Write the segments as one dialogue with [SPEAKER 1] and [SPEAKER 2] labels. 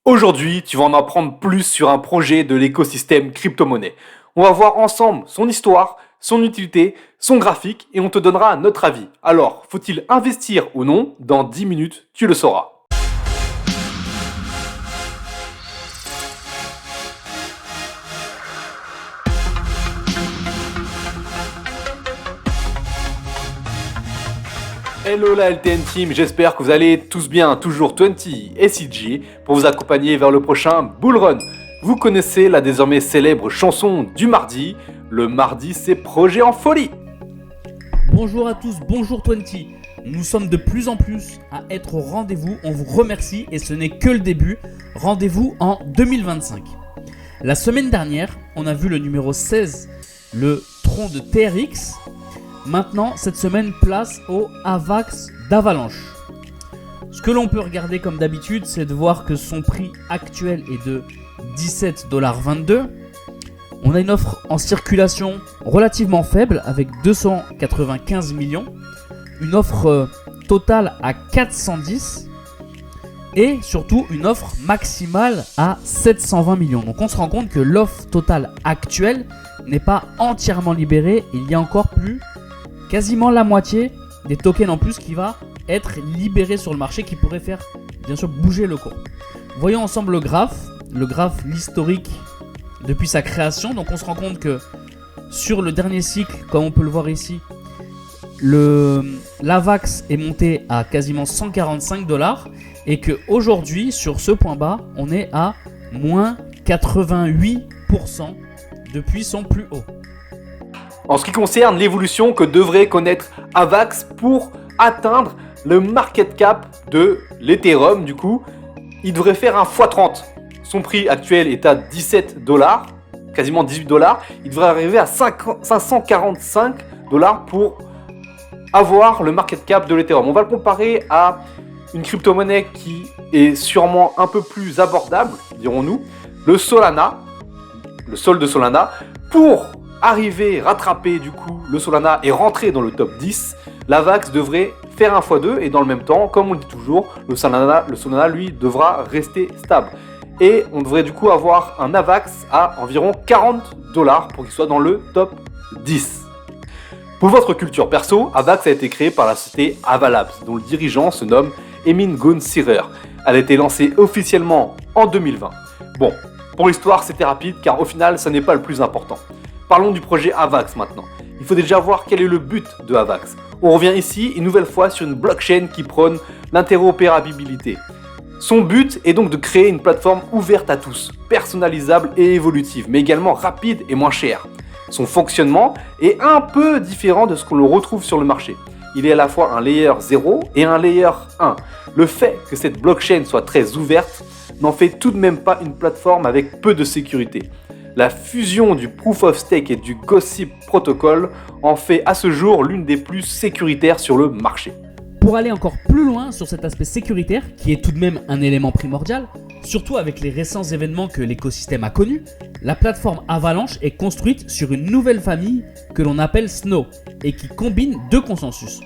[SPEAKER 1] Aujourd'hui, tu vas en apprendre plus sur un projet de l'écosystème crypto-monnaie. On va voir ensemble son histoire, son utilité, son graphique et on te donnera notre avis. Alors, faut-il investir ou non? Dans 10 minutes, tu le sauras. Hello la LTN Team, j'espère que vous allez tous bien, toujours 20 et CG pour vous accompagner vers le prochain Bull Run. Vous connaissez la désormais célèbre chanson du mardi, le mardi c'est projet en folie.
[SPEAKER 2] Bonjour à tous, bonjour 20. Nous sommes de plus en plus à être au rendez-vous, on vous remercie et ce n'est que le début. Rendez-vous en 2025. La semaine dernière, on a vu le numéro 16, le tronc de TRX. Maintenant, cette semaine, place au AVAX d'Avalanche. Ce que l'on peut regarder comme d'habitude, c'est de voir que son prix actuel est de 17,22$. On a une offre en circulation relativement faible avec 295 millions. Une offre totale à 410. Et surtout une offre maximale à 720 millions. Donc on se rend compte que l'offre totale actuelle n'est pas entièrement libérée. Il y a encore quasiment la moitié des tokens en plus qui va être libéré sur le marché, qui pourrait faire bien sûr bouger le cours. Voyons ensemble l'historique depuis sa création. Donc on se rend compte que sur le dernier cycle, comme on peut le voir ici, l'AVAX est monté à quasiment 145$ et qu'aujourd'hui sur ce point bas on est à moins 88% depuis son plus haut.
[SPEAKER 1] En ce qui concerne l'évolution que devrait connaître AVAX pour atteindre le market cap de l'Ethereum, du coup, il devrait faire un x30. Son prix actuel est à 17$, quasiment 18$. Il devrait arriver à 545$ pour avoir le market cap de l'Ethereum. On va le comparer à une crypto-monnaie qui est sûrement un peu plus abordable, dirons-nous, le Solana, le sol de Solana, pour rattraper du coup le Solana et rentrer dans le top 10, l'AVAX devrait faire un x2 et dans le même temps, comme on le dit toujours, le Solana lui devra rester stable. Et on devrait du coup avoir un AVAX à environ 40$ pour qu'il soit dans le top 10. Pour votre culture perso, AVAX a été créé par la société Avalabs, dont le dirigeant se nomme Emin Gun-Sirer. Elle a été lancée officiellement en 2020. Bon, pour l'histoire c'était rapide car au final ça n'est pas le plus important. Parlons du projet AVAX maintenant. Il faut déjà voir quel est le but de AVAX. On revient ici une nouvelle fois sur une blockchain qui prône l'interopérabilité. Son but est donc de créer une plateforme ouverte à tous, personnalisable et évolutive, mais également rapide et moins chère. Son fonctionnement est un peu différent de ce qu'on retrouve sur le marché. Il est à la fois un layer 0 et un layer 1. Le fait que cette blockchain soit très ouverte n'en fait tout de même pas une plateforme avec peu de sécurité. La fusion du Proof of Stake et du Gossip Protocol en fait à ce jour l'une des plus sécuritaires sur le marché.
[SPEAKER 2] Pour aller encore plus loin sur cet aspect sécuritaire, qui est tout de même un élément primordial, surtout avec les récents événements que l'écosystème a connus, la plateforme Avalanche est construite sur une nouvelle famille que l'on appelle Snow et qui combine deux consensus.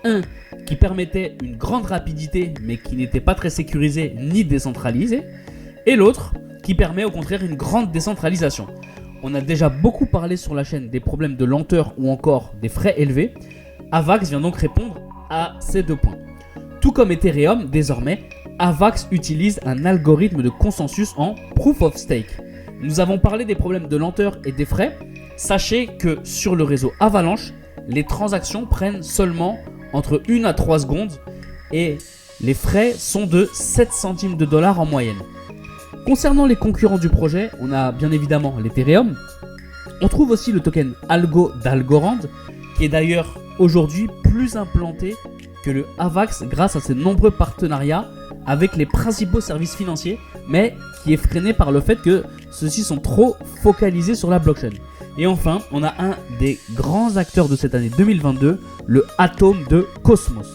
[SPEAKER 2] Un qui permettait une grande rapidité mais qui n'était pas très sécurisé ni décentralisé, et l'autre qui permet au contraire une grande décentralisation. On a déjà beaucoup parlé sur la chaîne des problèmes de lenteur ou encore des frais élevés. AVAX vient donc répondre à ces deux points. Tout comme Ethereum, désormais, AVAX utilise un algorithme de consensus en Proof of Stake. Nous avons parlé des problèmes de lenteur et des frais. Sachez que sur le réseau Avalanche, les transactions prennent seulement entre 1 à 3 secondes et les frais sont de 7 centimes de dollars en moyenne. Concernant les concurrents du projet, on a bien évidemment l'Ethereum. On trouve aussi le token Algo d'Algorand, qui est d'ailleurs aujourd'hui plus implanté que le AVAX grâce à ses nombreux partenariats avec les principaux services financiers, mais qui est freiné par le fait que ceux-ci sont trop focalisés sur la blockchain. Et enfin, on a un des grands acteurs de cette année 2022, le Atom de Cosmos.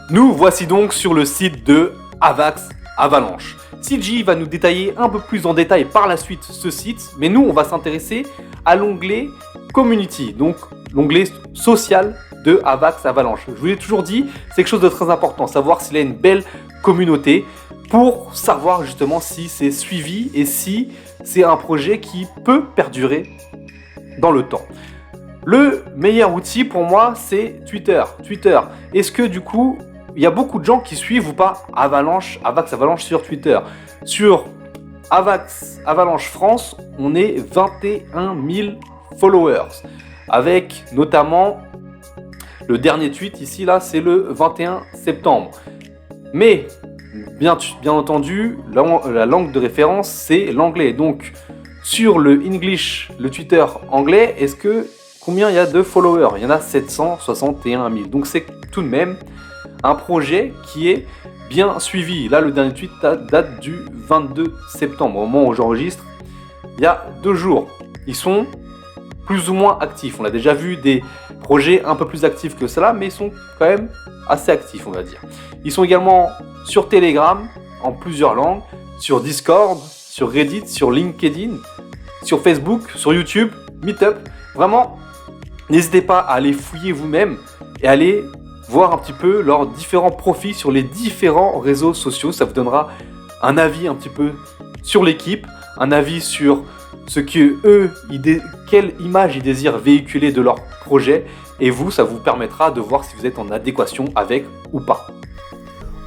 [SPEAKER 1] Nous voici donc sur le site de AVAX Avalanche. CG va nous détailler un peu plus en détail par la suite ce site, mais nous on va s'intéresser à l'onglet Community, donc l'onglet social de AVAX Avalanche. Je vous l'ai toujours dit, c'est quelque chose de très important, savoir s'il a une belle communauté pour savoir justement si c'est suivi et si c'est un projet qui peut perdurer dans le temps. Le meilleur outil pour moi, c'est Twitter. Est-ce que du coup, il y a beaucoup de gens qui suivent ou pas Avax Avalanche sur Twitter? Sur Avalanche France, on est 21 000 followers. Avec notamment le dernier tweet ici, là, c'est le 21 septembre. Mais, bien entendu, la langue de référence, c'est l'anglais. Donc, sur le Twitter anglais, combien il y a de followers? Il y en a 761 000. Donc, c'est tout de même un projet qui est bien suivi. Là, le dernier tweet date du 22 septembre, au moment où j'enregistre, il y a 2 jours. Ils sont plus ou moins actifs. On a déjà vu des projets un peu plus actifs que cela, mais ils sont quand même assez actifs, on va dire. Ils sont également sur Telegram, en plusieurs langues, sur Discord, sur Reddit, sur LinkedIn, sur Facebook, sur YouTube, Meetup. Vraiment, n'hésitez pas à aller fouiller vous-même et aller voir un petit peu leurs différents profils sur les différents réseaux sociaux. Ça vous donnera un avis un petit peu sur l'équipe, un avis sur quelle image ils désirent véhiculer de leur projet, et vous, ça vous permettra de voir si vous êtes en adéquation avec ou pas.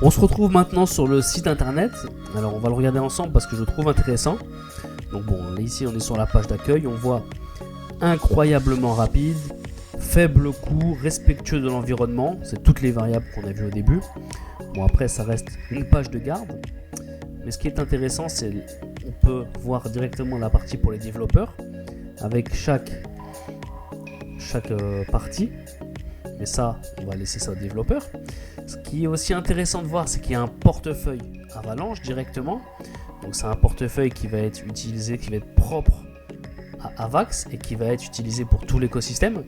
[SPEAKER 2] On se retrouve maintenant sur le site internet. Alors on va le regarder ensemble parce que je le trouve intéressant. Donc bon, là, ici on est sur la page d'accueil, on voit incroyablement rapide, faible coût, respectueux de l'environnement, c'est toutes les variables qu'on a vues au début. Bon, après ça reste une page de garde, mais ce qui est intéressant, c'est on peut voir directement la partie pour les développeurs avec chaque partie, mais ça on va laisser ça aux développeurs. Ce qui est aussi intéressant de voir, c'est qu'il y a un portefeuille Avalanche directement, donc c'est un portefeuille qui va être utilisé, qui va être propre à Avax et qui va être utilisé pour tout l'écosystème.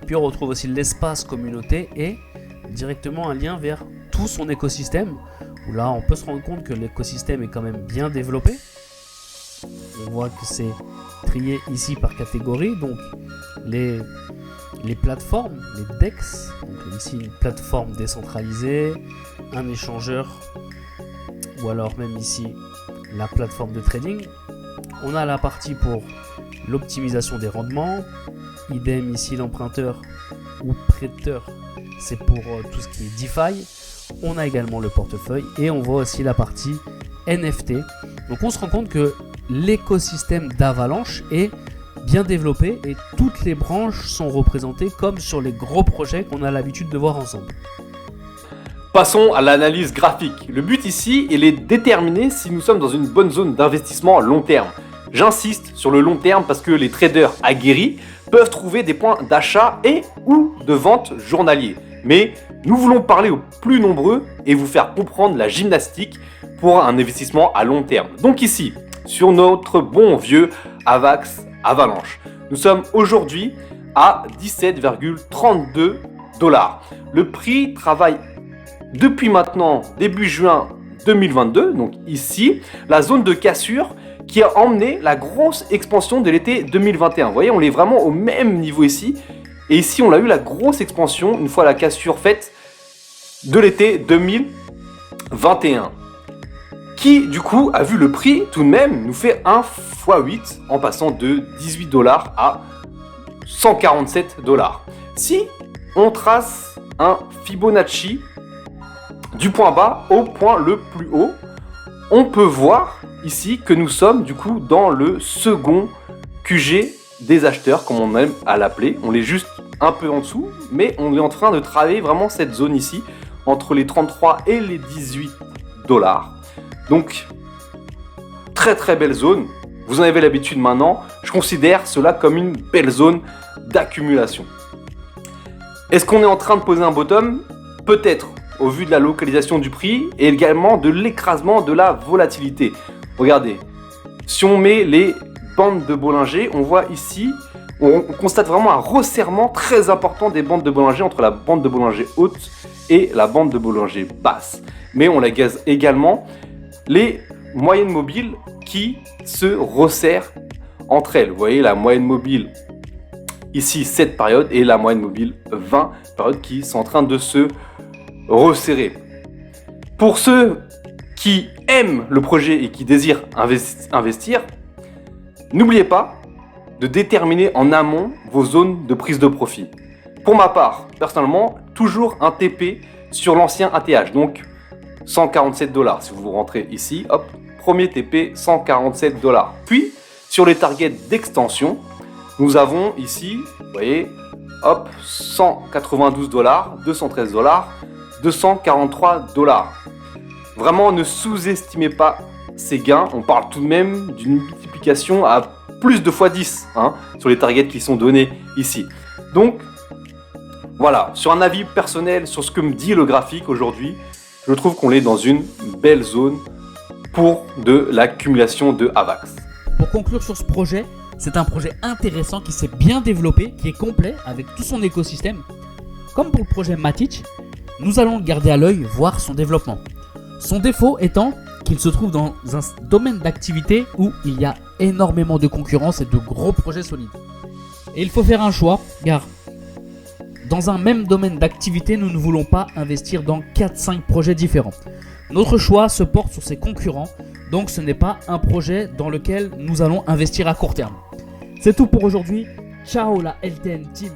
[SPEAKER 2] Puis on retrouve aussi l'espace communauté et directement un lien vers tout son écosystème, où là on peut se rendre compte que l'écosystème est quand même bien développé. On voit que c'est trié ici par catégorie, donc les plateformes, les DEX, donc ici une plateforme décentralisée, un échangeur, ou alors même ici la plateforme de trading. On a la partie pour l'optimisation des rendements, idem ici l'emprunteur ou prêteur, c'est pour tout ce qui est DeFi. On a également le portefeuille et on voit aussi la partie NFT. Donc on se rend compte que l'écosystème d'Avalanche est bien développé et toutes les branches sont représentées comme sur les gros projets qu'on a l'habitude de voir ensemble.
[SPEAKER 1] Passons à l'analyse graphique. Le but ici est de déterminer si nous sommes dans une bonne zone d'investissement long terme. J'insiste sur le long terme parce que les traders aguerris peuvent trouver des points d'achat et ou de vente journaliers. Mais nous voulons parler aux plus nombreux et vous faire comprendre la gymnastique pour un investissement à long terme. Donc ici, sur notre bon vieux Avax Avalanche, nous sommes aujourd'hui à 17,32 $. Le prix travaille depuis maintenant début juin 2022, donc ici, la zone de cassure qui a emmené la grosse expansion de l'été 2021. Vous voyez, on est vraiment au même niveau ici. Et ici, on a eu la grosse expansion, une fois la cassure faite, de l'été 2021. Qui, du coup, a vu le prix, tout de même, nous fait 1 x 8 en passant de 18 $ à 147 $. Si on trace un Fibonacci du point bas au point le plus haut, on peut voir ici que nous sommes du coup dans le second QG des acheteurs, comme on aime à l'appeler. On est juste un peu en dessous, mais on est en train de travailler vraiment cette zone ici, entre les 33 et les 18 $. Donc, très très belle zone. Vous en avez l'habitude maintenant. Je considère cela comme une belle zone d'accumulation. Est-ce qu'on est en train de poser un bottom? Peut-être, au vu de la localisation du prix et également de l'écrasement de la volatilité. Regardez, si on met les bandes de Bollinger, on voit ici, on constate vraiment un resserrement très important des bandes de Bollinger entre la bande de Bollinger haute et la bande de Bollinger basse. Mais on la gaze également les moyennes mobiles qui se resserrent entre elles. Vous voyez la moyenne mobile ici 7 périodes et la moyenne mobile 20 périodes qui sont en train de se resserrer. Pour ceux qui aiment le projet et qui désirent investir, n'oubliez pas de déterminer en amont vos zones de prise de profit. Pour ma part, personnellement, toujours un TP sur l'ancien ATH, donc 147 $. Si vous rentrez ici, hop, premier TP, 147 $. Puis, sur les targets d'extension, nous avons ici, vous voyez, hop, 192 $, 213 $, 243 $. Vraiment, ne sous-estimez pas ces gains. On parle tout de même d'une multiplication à plus de x10 sur les targets qui sont donnés ici. Donc, voilà, sur un avis personnel sur ce que me dit le graphique aujourd'hui, je trouve qu'on est dans une belle zone pour de l'accumulation de AVAX.
[SPEAKER 2] Pour conclure sur ce projet, c'est un projet intéressant qui s'est bien développé, qui est complet avec tout son écosystème. Comme pour le projet Matic, nous allons le garder à l'œil, voir son développement. Son défaut étant qu'il se trouve dans un domaine d'activité où il y a énormément de concurrence et de gros projets solides. Et il faut faire un choix, car dans un même domaine d'activité, nous ne voulons pas investir dans 4-5 projets différents. Notre choix se porte sur ses concurrents, donc ce n'est pas un projet dans lequel nous allons investir à court terme. C'est tout pour aujourd'hui. Ciao la LTN Team.